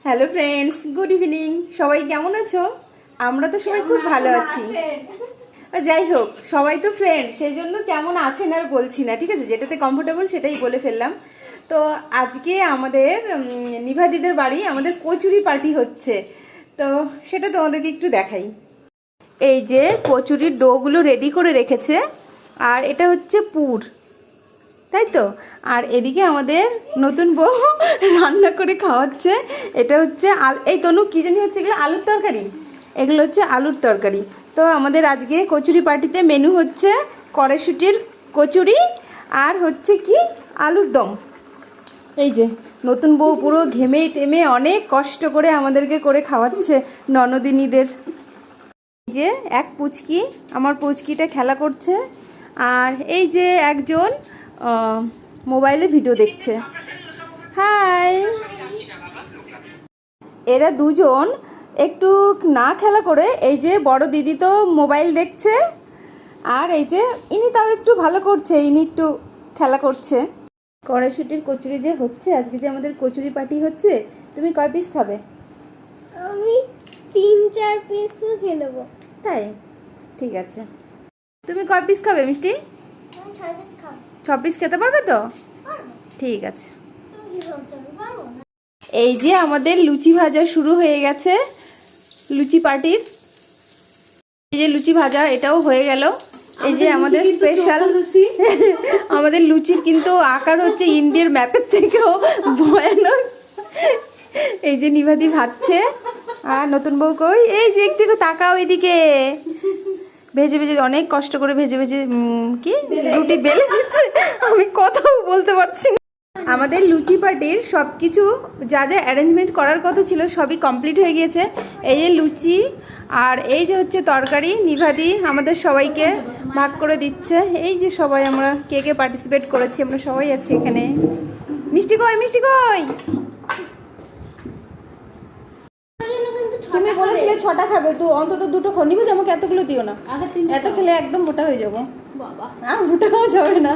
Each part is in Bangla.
Hello friends, good evening. সবাই কেমন আছো? আমরা তো সবাই খুব ভালো আছি। যাই হোক, সবাই তো ফ্রেন্ড, সেই জন্য কেমন আছেন আর বলছি না, ঠিক আছে? যেটাতে কমফোর্টেবল সেটাই বলে ফেললাম। তো আজকে আমাদের নিভাদিদের বাড়ি আমাদের কচুরি পার্টি হচ্ছে, তো সেটা তোমাদেরকে একটু দেখাই। এই যে কচুরির ডোগুলো রেডি করে রেখেছে, আর এটা হচ্ছে পুর, তাই তো। আর এদিকে আমাদের নতুন বউ রান্না করে খাওয়াচ্ছে। এটা হচ্ছে এই তনু কি জানি হচ্ছে, এগুলো আলুর তরকারি, এগুলো হচ্ছে আলুর তরকারি। তো আমাদের আজকে কচুরি পার্টিতে মেনু হচ্ছে কড়াইশুটির কচুরি আর হচ্ছে কি আলুর দম। এই যে নতুন বউ পুরো ঘেমে টেমে অনেক কষ্ট করে আমাদেরকে করে খাওয়াচ্ছে ননদিনীদের। যে এক পুচকি, আমার পুচকিটা খেলা করছে, আর এই যে একজন মোবাইলে ভিডিও দেখছে। হাই। এরা দুজন একটু না খেলা করে, এই যে বড় দিদি তো মোবাইল দেখছে, আর এই যে ইনি তাও একটু ভালো করছে, ইনি একটু খেলা করছে। কড়াইশুটির কচুরি যে হচ্ছে, আজকে যে আমাদের কচুরি পার্টি হচ্ছে, তুমি কয় পিস খাবে? আমি 3-4 পিসও খেয়ে নেবো। তাই, ঠিক আছে। তুমি কয় পিস খাবে মিষ্টি? আমি 6 পিস খাবো। 6 পিস খেতে পারবে তো? পারবো। ঠিক আছে। তুমি কি ভাবছো আমি পারবো না? এই যে আমাদের লুচি ভাজা শুরু হয়ে গেছে, লুচি পার্টির। এই যে লুচি ভাজা, এটাও হয়ে গেল। এই যে আমাদের স্পেশাল লুচি। আমাদের লুচির কিন্তু আকার হচ্ছে ইন্ডিয়ার ম্যাপের থেকেও ভয়ানক। এই যে নিভাদি ভাজছে, আর নতুন বউ কই, এই যে একটু তাকাও এদিকে। ভেজে ভেজে অনেক কষ্ট করে ভেজে ভেজে কি রুটি বেলে দিচ্ছে, আমি কথাও বলতে পারছি না। আমাদের লুচি পার্টির সব কিছু যা যা অ্যারেঞ্জমেন্ট করার কথা ছিল সবই কমপ্লিট হয়ে গিয়েছে। এই যে লুচি আর এই যে হচ্ছে তরকারি, নিভাদি আমাদের সবাইকে ভাগ করে দিচ্ছে। এই যে সবাই আমরা কে কে পার্টিসিপেট করেছি, আমরা সবাই আছি এখানে। মিষ্টি কই, মিষ্টি কই? তুমি বলেছিলে 6টা খাবে, তো অন্তত 2টো খাও। নিবে, আমাকে এতগুলো দিও না, এত খেলে একদম মোটা হয়ে যাবো। বাবা আর মোটাও যাবে না।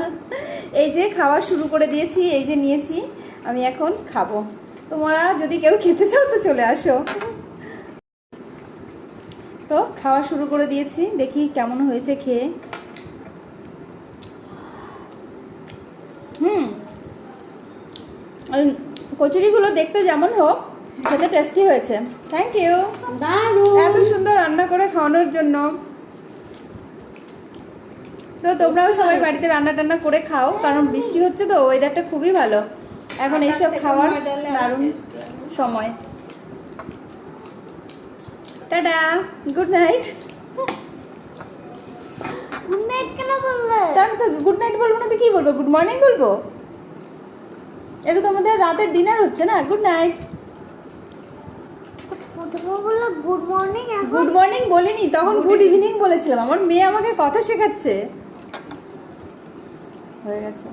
এই যে খাওয়া শুরু করে দিয়েছি, এই যে নিয়েছি, আমি এখন খাবো। তোমরা যদি কেউ খেতে চাও তো চলে আসো। তো খাওয়া শুরু করে দিয়েছি, দেখি কেমন হয়েছে খেয়ে। কচুরিগুলো দেখতে যেমন হোক, খেতে টেস্টি হয়েছে। থ্যাংক ইউ, এত সুন্দর রান্না করে খাওয়ানোর জন্য। তো তোমরাও সবাই বাড়িতে রান্না টান্না করে খাও, কারণ বৃষ্টি হচ্ছে তো, ওয়েদারটা খুবই ভালো এখন, এইসব খাওয়ার দারুণ সময়। Tata, good night. Good night কেন বললে? তাহলে তো গুড নাইট বলবো না তো কি বলবো? গুড মর্নিং বলবো। এটা তো আমাদের রাতের ডিনার হচ্ছে না। Good night. প্রথমে বললে গুড মর্নিং, গুড মর্নিং বলিনি, তখন গুড ইভিনিং বলেছিলাম। আমার মেয়ে আমাকে কথা শেখাচ্ছে। হয়ে গেছে।